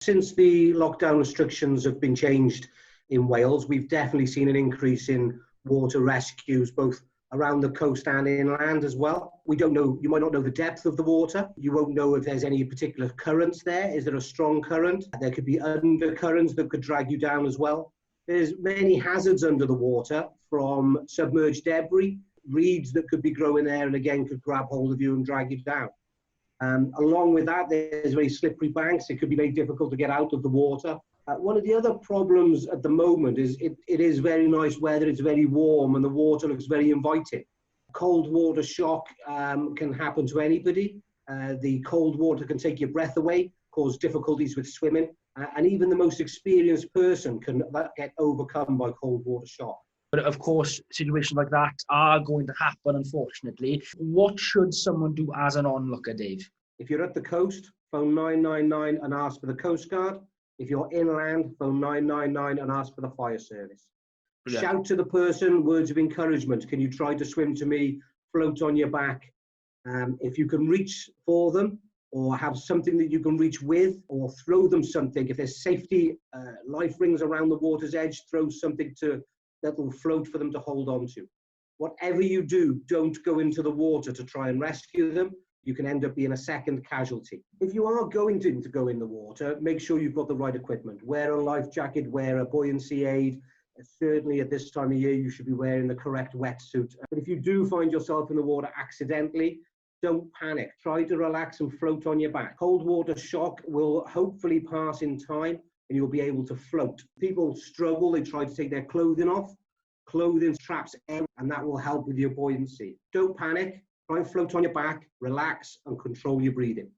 Since the lockdown restrictions have been changed in Wales, we've definitely seen an increase in water rescues, both around the coast and inland as well. We don't know, you might not know the depth of the water. You won't know if there's any particular currents there. Is there a strong current? There could be undercurrents that could drag you down as well. There's many hazards under the water, from submerged debris, reeds that could be growing there and again could grab hold of you and drag you down. Along with that, there's very slippery banks. It could be very difficult to get out of the water. One of the other problems at the moment is it is very nice weather, it's very warm, and the water looks very inviting. Cold water shock can happen to anybody. The cold water can take your breath away, cause difficulties with swimming, and even the most experienced person can get overcome by cold water shock. But of course, situations like that are going to happen, unfortunately. What should someone do as an onlooker, Dave? If you're at the coast, phone 999 and ask for the Coast Guard. If you're inland, phone 999 and ask for the fire service. Brilliant. Shout to the person words of encouragement. Can you try to swim to me? Float on your back. If you can reach for them, or have something that you can reach with, or throw them something. If there's safety life rings around the water's edge, throw something that will float for them to hold on to. Whatever you do, don't go into the water to try and rescue them. You can end up being a second casualty. If you are going to go in the water, make sure you've got the right equipment. Wear a life jacket, wear a buoyancy aid. Certainly at this time of year, you should be wearing the correct wetsuit. But if you do find yourself in the water accidentally, don't panic. Try to relax and float on your back. Cold water shock will hopefully pass in time and you'll be able to float. People struggle, they try to take their clothing off. Clothing traps air and that will help with your buoyancy. Don't panic. Try and float on your back, relax and control your breathing.